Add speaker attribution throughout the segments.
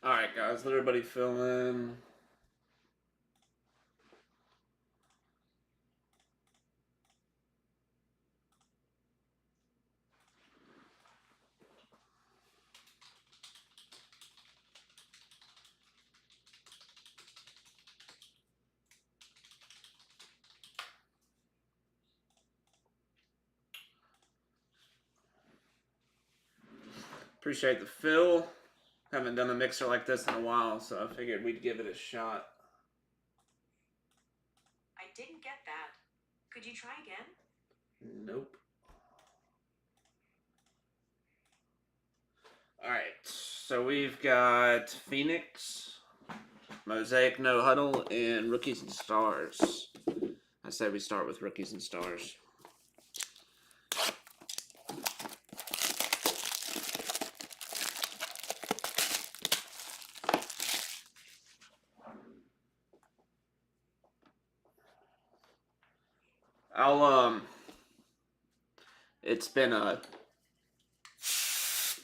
Speaker 1: Alright, guys, let everybody fill in. Appreciate the fill. Haven't done a mixer like this in a while, so I figured we'd give it a shot.
Speaker 2: I didn't get that. Could you try again?
Speaker 1: Nope. Alright, so we've got Phoenix, Mosaic No Huddle, and Rookies and Stars. I say we start with Rookies and Stars.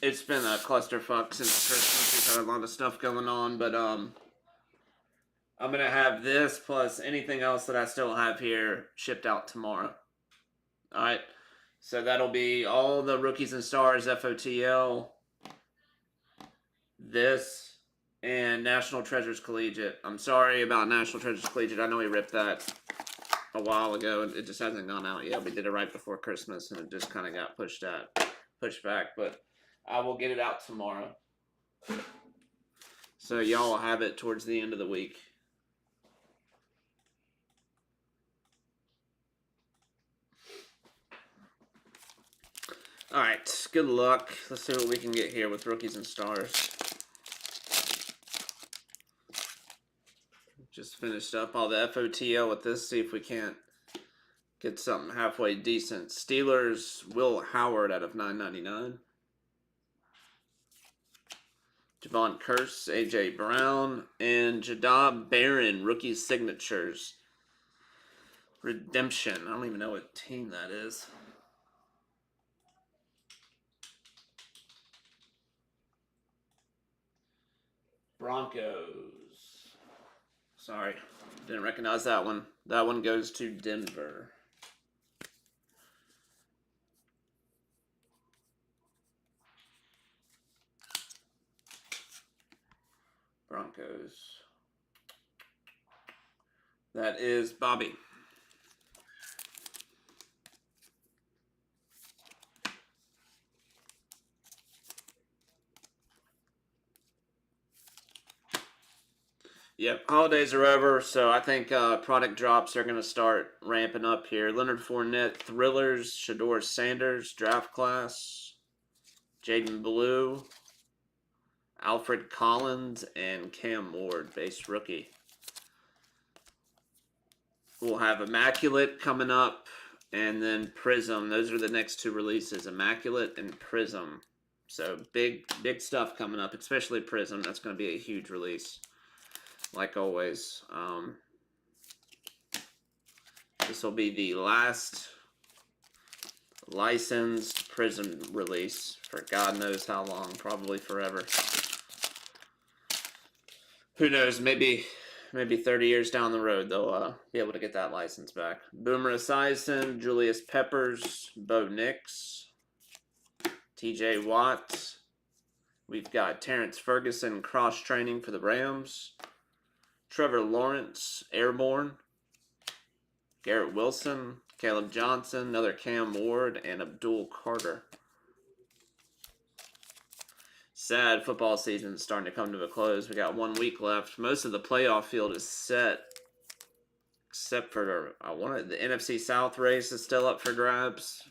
Speaker 1: It's been a clusterfuck since Christmas. We've had a lot of stuff going on, but I'm gonna have this plus anything else that I still have here shipped out tomorrow. Alright. So that'll be all the Rookies and Stars FOTL, this, and National Treasures Collegiate. I'm sorry about National Treasures Collegiate. I know we ripped that a while ago, and it just hasn't gone out yet. We did it right before Christmas, and it just kind of got pushed back. But I will get it out tomorrow, so y'all will have it towards the end of the week. All right, good luck. Let's see what we can get here with Rookies and Stars. Just finished up all the FOTL with this. See if we can't get something halfway decent. Steelers, Will Howard out of $9.99. Javon Curse, A.J. Brown, and Jadab Barron, rookie signatures. Redemption. I don't even know what team that is. Broncos. Sorry, didn't recognize that one. That one goes to Denver. Broncos. That is Bobby. Yep, holidays are over, so I think product drops are going to start ramping up here. Leonard Fournette, Thrillers, Shador Sanders, Draft Class, Jaden Blue, Alfred Collins, and Cam Ward, base rookie. We'll have Immaculate coming up, and then Prism. Those are the next two releases, Immaculate and Prism. So big stuff coming up, especially Prism. That's going to be a huge release, like always. This will be the last licensed Prism release for God knows how long, probably forever. Who knows, maybe 30 years down the road, they'll be able to get that license back. Boomer Esiason, Julius Peppers, Bo Nix, TJ Watt. We've got Terrence Ferguson cross-training for the Rams. Trevor Lawrence, Airborne. Garrett Wilson, Caleb Johnson, another Cam Ward, and Abdul Carter. Sad football season is starting to come to a close. We got 1 week left. Most of the playoff field is set, except for the NFC South race is still up for grabs.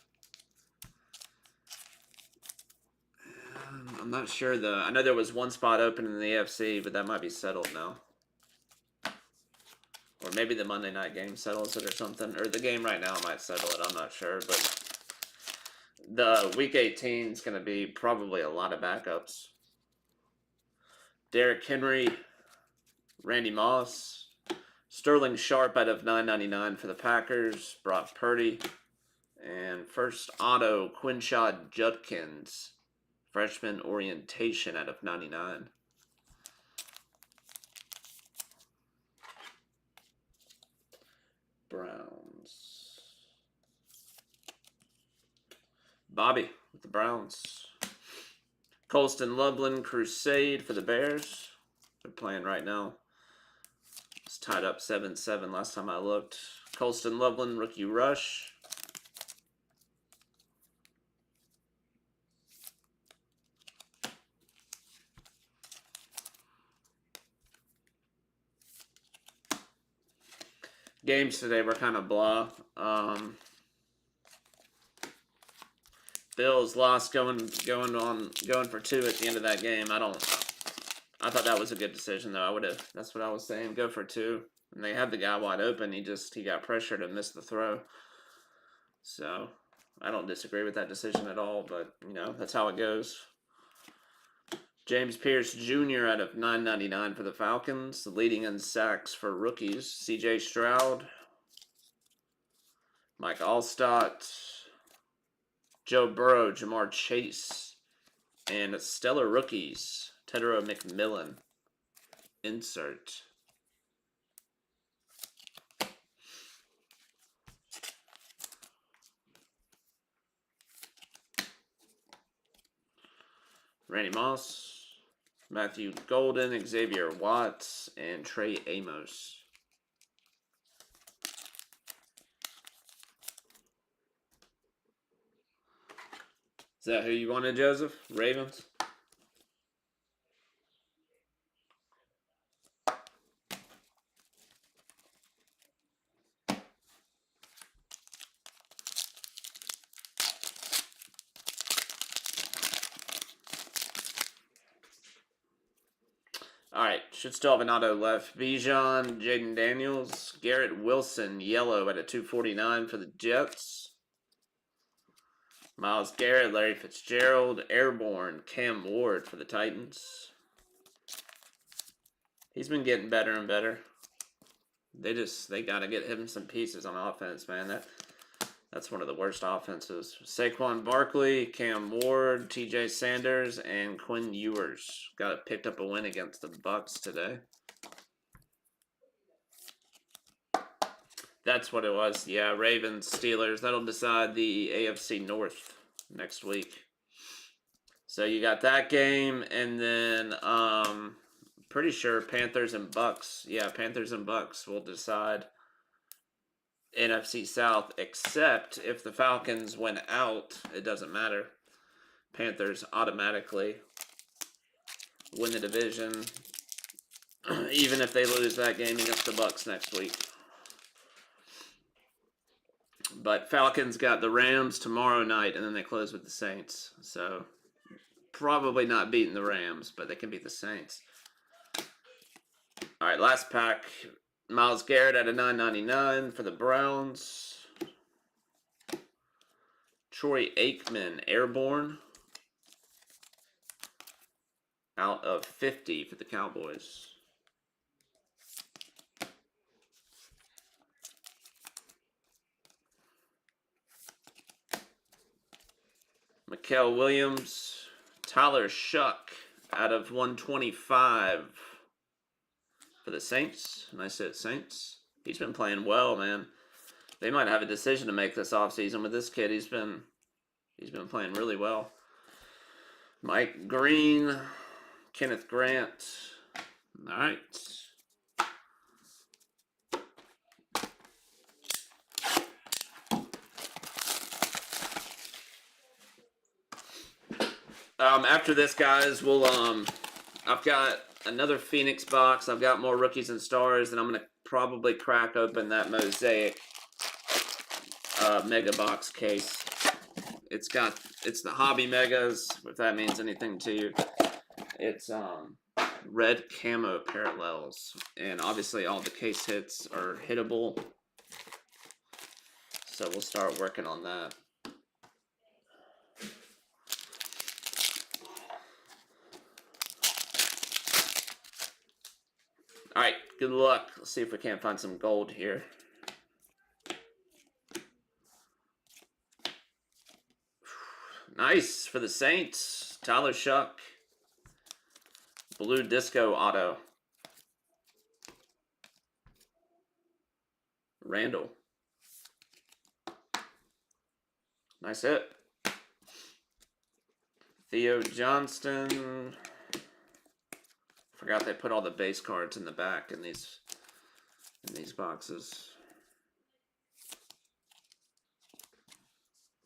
Speaker 1: I'm not sure I know there was one spot open in the AFC, but that might be settled now. Or maybe the Monday night game settles it or something. Or the game right now might settle it. I'm not sure. But the Week 18 is going to be probably a lot of backups. Derrick Henry, Randy Moss, Sterling Sharp out of $9.99 for the Packers, Brock Purdy, and first auto, Quinshad Judkins, freshman orientation out of $99. Browns. Bobby with the Browns. Colston Loveland, Crusade for the Bears. They're playing right now. It's tied up 7-7 last time I looked. Colston Loveland, rookie rush. Games today were kind of blah. Bills lost going for 2 at the end of that game. I thought that was a good decision though. That's what I was saying. Go for 2. And they had the guy wide open. He got pressured and missed the throw. So I don't disagree with that decision at all, but you know, that's how it goes. James Pierce Jr. out of $9.99 for the Falcons. Leading in sacks for rookies. C.J. Stroud. Mike Allstott. Joe Burrow. Jamar Chase. And stellar rookies. Tedero McMillan. Insert. Randy Moss. Matthew Golden, Xavier Watts, and Trey Amos. Is that who you wanted, Joseph? Ravens? Alright, should still have an auto left. Bijan, Jaden Daniels, Garrett Wilson, yellow at a 249 for the Jets. Myles Garrett, Larry Fitzgerald, Airborne, Cam Ward for the Titans. He's been getting better and better. They got to get him some pieces on offense, man. That's one of the worst offenses. Saquon Barkley, Cam Ward, TJ Sanders, and Quinn Ewers. Picked up a win against the Bucks today. That's what it was. Yeah, Ravens, Steelers. That'll decide the AFC North next week. So you got that game, and then pretty sure Panthers and Bucks. Yeah, Panthers and Bucks will decide NFC South, except if the Falcons win out, it doesn't matter. Panthers automatically win the division, even if they lose that game against the Bucks next week. But Falcons got the Rams tomorrow night, and then they close with the Saints. So probably not beating the Rams, but they can beat the Saints. All right, last pack. Myles Garrett at a $9.99 for the Browns. Troy Aikman, Airborne. Out of 50 for the Cowboys. Mikael Williams, Tyler Shuck out of 125 for the Saints. And I said Saints. He's been playing well, man. They might have a decision to make this offseason with this kid. He's been playing really well. Mike Green, Kenneth Grant. All right. After this, guys, I've got another Phoenix box. I've got more rookies and stars, and I'm gonna probably crack open that Mosaic mega box case. It's the hobby megas, if that means anything to you. It's red camo parallels, and obviously all the case hits are hittable. So we'll start working on that. All right, good luck. Let's see if we can't find some gold here. Nice for the Saints. Tyler Shuck. Blue Disco Auto. Randall. Nice hit. Theo Johnston. Forgot they put all the base cards in the back in these boxes.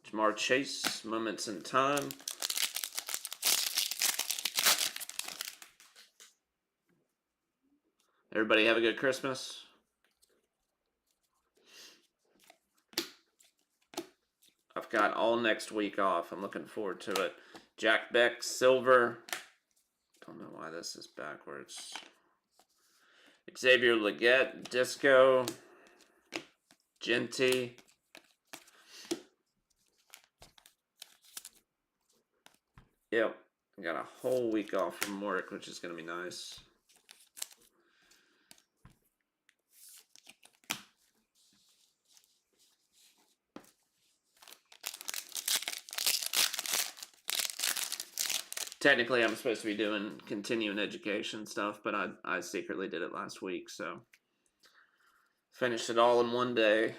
Speaker 1: Jamar Chase, Moments in Time. Everybody have a good Christmas. I've got all next week off. I'm looking forward to it. Jack Beck, Silver. Don't know why this is backwards. Xavier Legette, Disco. Genty. Yep. I got a whole week off from work, which is going to be nice. Technically, I'm supposed to be doing continuing education stuff, but I secretly did it last week, so finished it all in one day.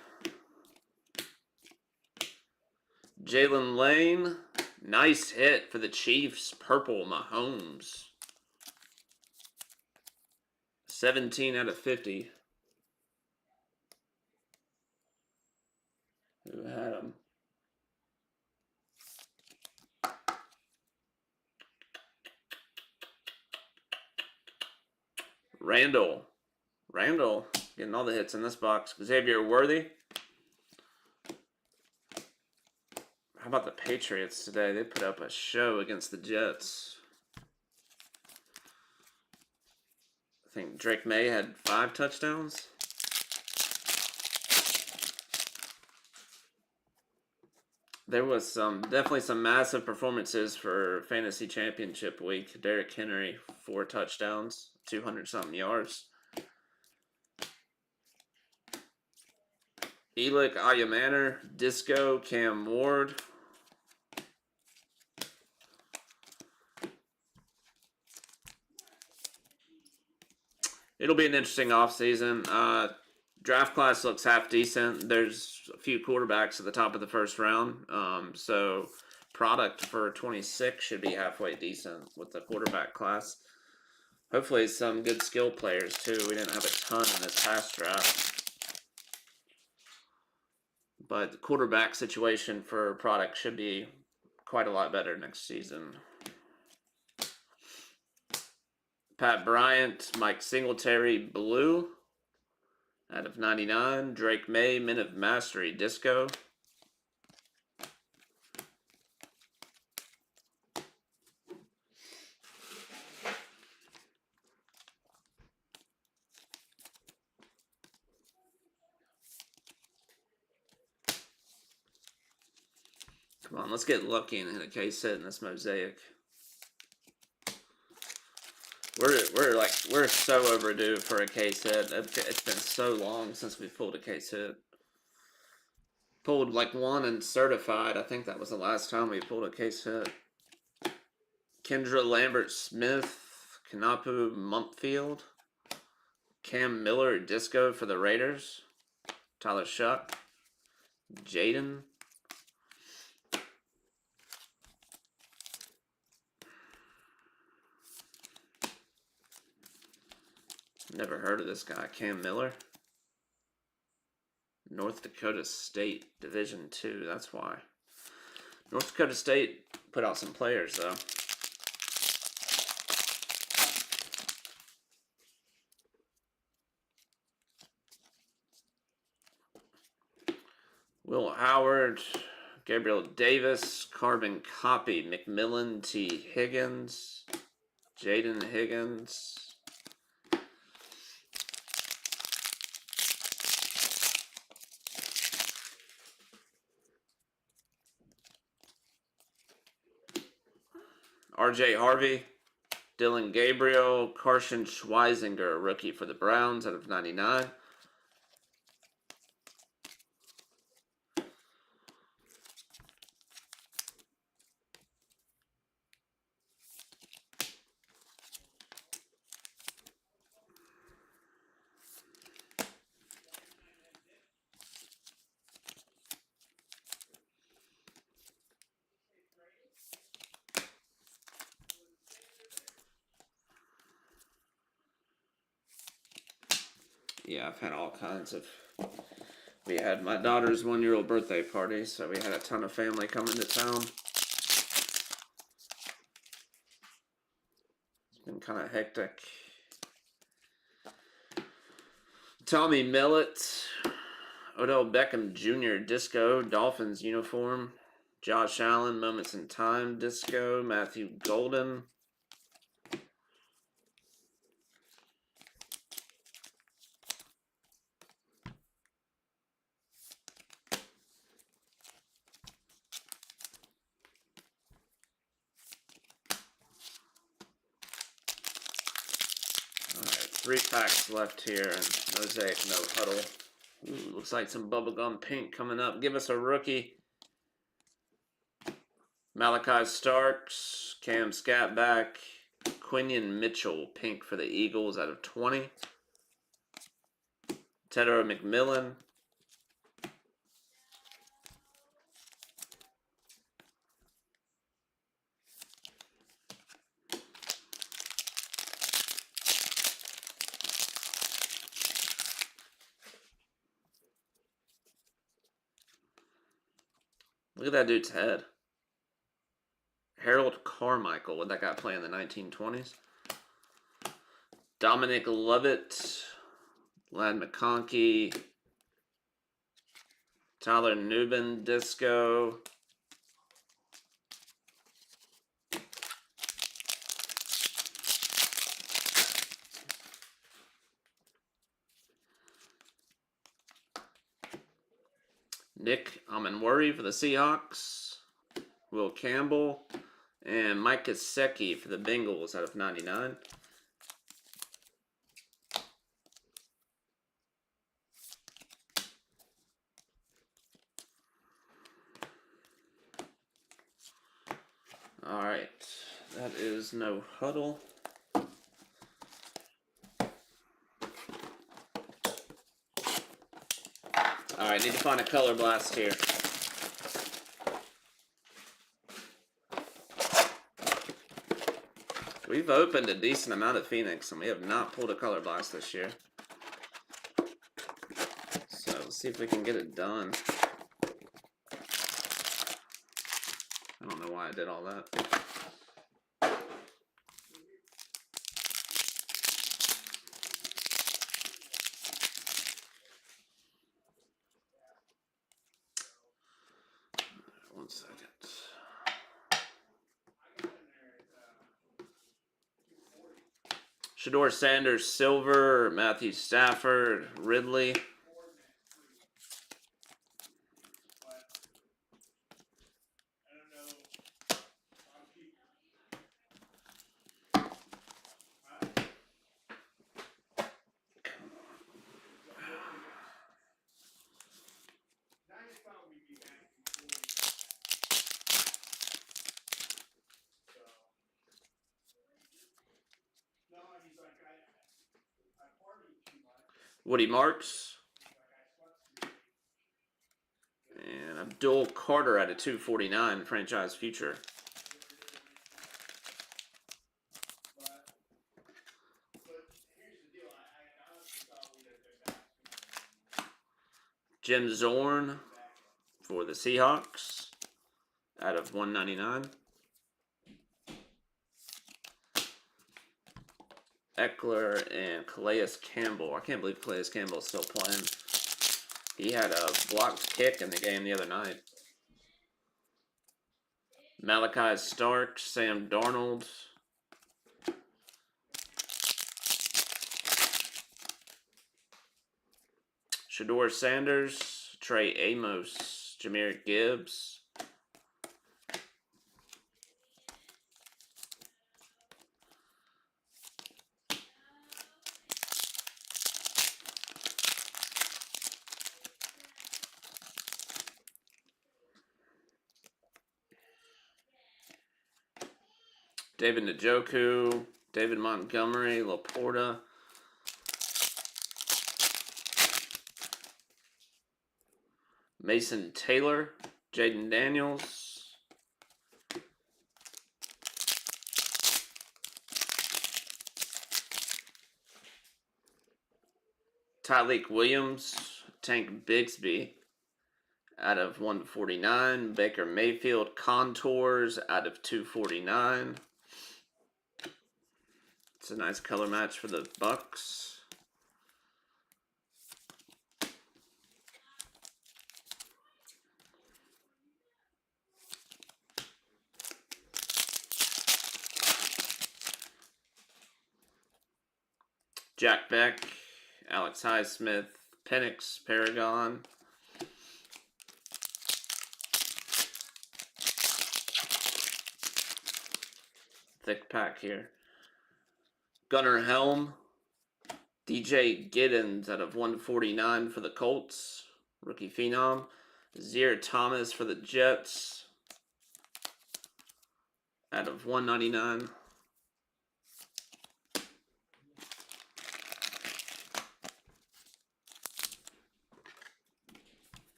Speaker 1: Jalen Lane, nice hit for the Chiefs. Purple Mahomes. 17 out of 50. Who had him? Randall, getting all the hits in this box. Xavier Worthy. How about the Patriots today? They put up a show against the Jets. I think Drake May had 5 touchdowns. There was definitely some massive performances for fantasy championship week. Derrick Henry, 4 touchdowns, 200-something yards. Elick Ayamaner, Disco, Cam Ward. It'll be an interesting offseason. Draft class looks half decent. There's a few quarterbacks at the top of the first round. So product for 26 should be halfway decent with the quarterback class. Hopefully some good skill players too. We didn't have a ton in this past draft. But the quarterback situation for product should be quite a lot better next season. Pat Bryant, Mike Singletary, Blue. Out of 99, Drake May, Men of Mastery, Disco. Come on, let's get lucky and hit a case hit in this Mosaic. We're so overdue for a case hit. It's been so long since we pulled a case hit. Pulled like one and certified. I think that was the last time we pulled a case hit. Kendra Lambert Smith, Kanapu Mumpfield, Cam Miller Disco for the Raiders, Tyler Shuck, Jaden. Never heard of this guy, Cam Miller. North Dakota State, Division II, that's why. North Dakota State put out some players, though. Will Howard, Gabriel Davis, Carbon Copy, McMillan, T. Higgins, Jaden Higgins. R.J. Harvey, Dylan Gabriel, Carson Schweisinger, rookie for the Browns out of 99. Yeah, I've had all kinds of. We had my daughter's 1-year-old birthday party, so we had a ton of family coming to town. It's been kind of hectic. Tommy Millett, Odell Beckham Jr. Disco, Dolphins uniform, Josh Allen Moments in Time Disco, Matthew Golden. Alright, 3 packs left here and Mosaic no huddle. Ooh, looks like some bubblegum pink coming up. Give us a rookie. Malachi Starks, Cam Scatback, Quinion Mitchell, pink for the Eagles out of 20. Tedder McMillan. Look at that dude's head. Harold Carmichael, what that guy play in the 1920s? Dominic Lovett, Lad McConkey, Tyler Nubin, Disco. Nick Amenworry for the Seahawks. Will Campbell. And Mike Gesicki for the Bengals out of 99. Alright, that is no huddle. Alright, need to find a color blast here. We've opened a decent amount of Phoenix, and we have not pulled a color blast this year. So, let's see if we can get it done. I don't know why I did all that. One second. Shador Sanders, Silver, Matthew Stafford, Ridley. Woody Marks. And Abdul Carter at a 249, franchise future. Jim Zorn for the Seahawks out of 199. Eckler and Calais Campbell. I can't believe Calais Campbell's still playing. He had a blocked kick in the game the other night. Malachi Stark, Sam Darnold. Shador Sanders, Trey Amos, Jahmyr Gibbs. David Njoku, David Montgomery, Laporta. Mason Taylor, Jaden Daniels. Tyleek Williams, Tank Bigsby out of 149. Baker Mayfield Contours out of 249. It's a nice color match for the Bucks. Jack Beck, Alex Highsmith, Penix, Paragon. Thick pack here. Gunnar Helm, DJ Giddens out of 149 for the Colts. Rookie Phenom. Zier Thomas for the Jets out of 199.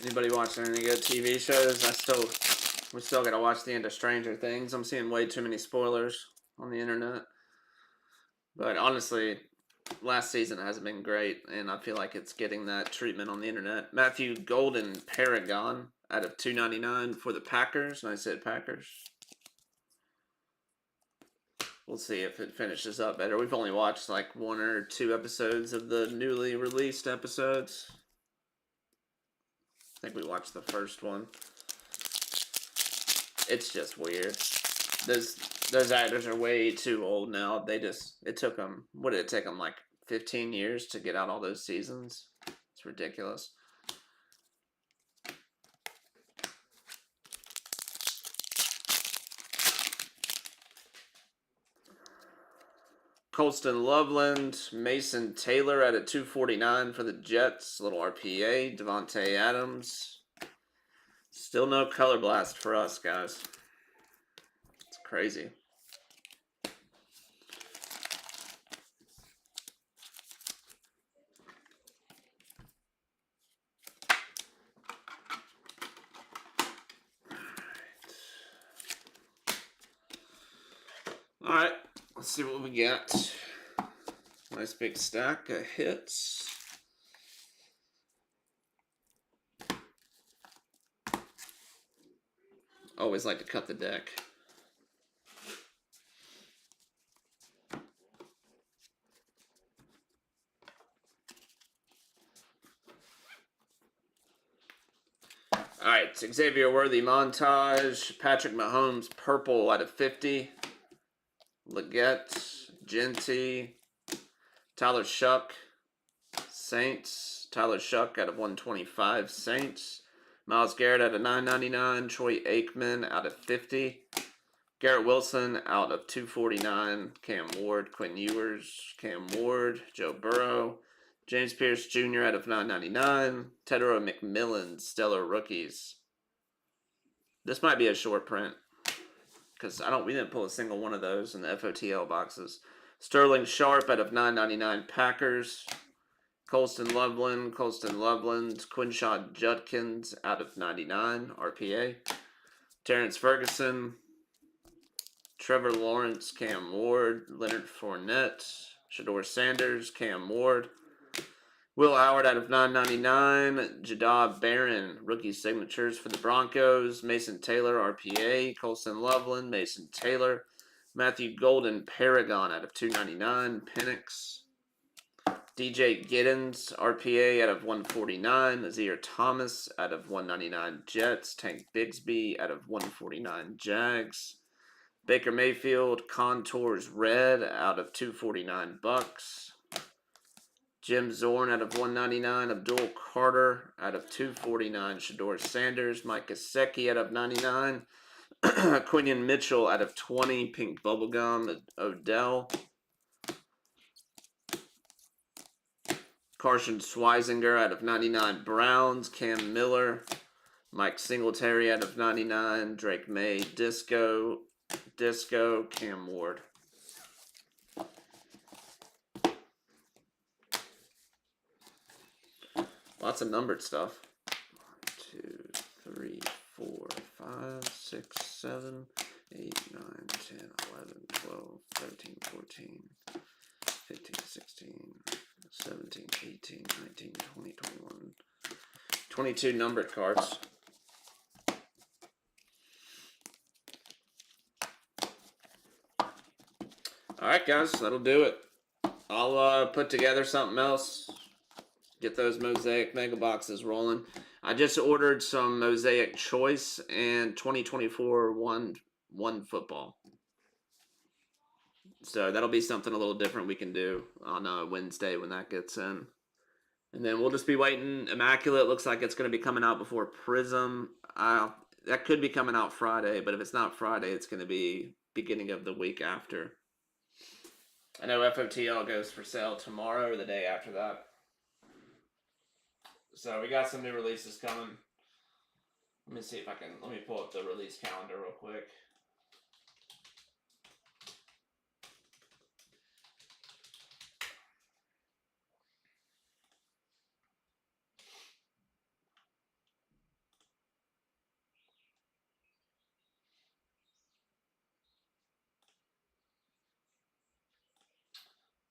Speaker 1: Anybody watching any good TV shows? We still gotta watch the end of Stranger Things. I'm seeing way too many spoilers on the internet. But honestly, last season hasn't been great, and I feel like it's getting that treatment on the internet. Matthew Golden Paragon out of 299 for the Packers, and I said Packers. We'll see if it finishes up better. We've only watched like 1 or 2 episodes of the newly released episodes. I think we watched the first one. It's just weird. Those actors are way too old now. It took them, what did it take them, like 15 years to get out all those seasons? It's ridiculous. Colston Loveland, Mason Taylor at a 249 for the Jets. Little RPA. Devontae Adams. Still no color blast for us, guys. It's crazy. All right, let's see what we got. Nice big stack of hits. Always like to cut the deck. All right, Xavier Worthy montage. Patrick Mahomes purple out of 50. Leggett, Genty, Tyler Shuck, Saints. Tyler Shuck out of 125, Saints. Myles Garrett out of 999. Troy Aikman out of 50. Garrett Wilson out of 249. Cam Ward, Quinn Ewers, Cam Ward, Joe Burrow. James Pierce Jr. out of 999. Tedero McMillan, Stellar Rookies. This might be a short print, because we didn't pull a single one of those in the FOTL boxes. Sterling Sharp out of 999 Packers. Colston Loveland, Quinshaw Judkins out of 99 RPA. Terrence Ferguson, Trevor Lawrence, Cam Ward, Leonard Fournette, Shador Sanders, Cam Ward. Will Howard out of 999. Jadab Barron, rookie signatures for the Broncos. Mason Taylor, RPA. Colston Loveland, Mason Taylor. Matthew Golden, Paragon out of 299. Penix. DJ Giddens, RPA out of 149. Zier Thomas out of 199 Jets. Tank Bigsby out of 149 Jags. Baker Mayfield, Contours Red out of 249 Bucks. Jim Zorn out of 199. Abdul Carter out of 249. Shador Sanders. Mike Gesicki out of 99. Quinion Mitchell out of 20. Pink Bubblegum. Odell. Carson Schweizinger out of 99 Browns. Cam Miller. Mike Singletary out of 99. Drake May. Disco. Cam Ward. Lots of numbered stuff. 1, 2, 3, 4, 5, 6, 7, 8, 9, 10, 11, 12, 13, 14, 15, 16, 17, 18, 19, 20, 21. 22 numbered cards. Alright, guys, that'll do it. I'll put together something else. Get those Mosaic mega boxes rolling. I just ordered some Mosaic Choice and 2024 one football. So that'll be something a little different we can do on Wednesday when that gets in. And then we'll just be waiting. Immaculate looks like it's going to be coming out before Prism. That could be coming out Friday, but if it's not Friday, it's going to be beginning of the week after. I know FOTL goes for sale tomorrow or the day after that. So we got some new releases coming. Let me see if I can. Let me pull up the release calendar real quick.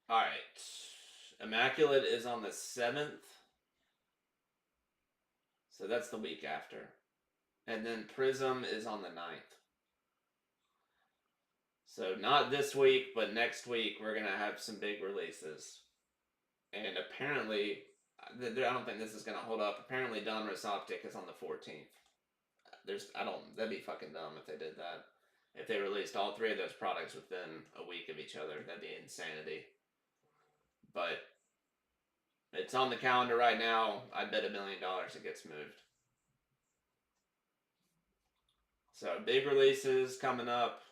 Speaker 1: All right. Immaculate is on the 7th. So that's the week after. And then Prism is on the 9th. So not this week, but next week we're going to have some big releases. And apparently, I don't think this is going to hold up. Apparently Donruss Optic is on the 14th. That'd be fucking dumb if they did that. If they released all three of those products within a week of each other, that'd be insanity. But it's on the calendar right now. I bet $1 million it gets moved. So big releases coming up.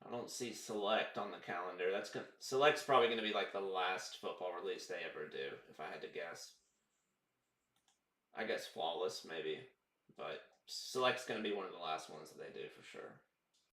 Speaker 1: I don't see Select on the calendar. Select's probably going to be like the last football release they ever do, if I had to guess. I guess Flawless maybe, but Select's going to be one of the last ones that they do for sure.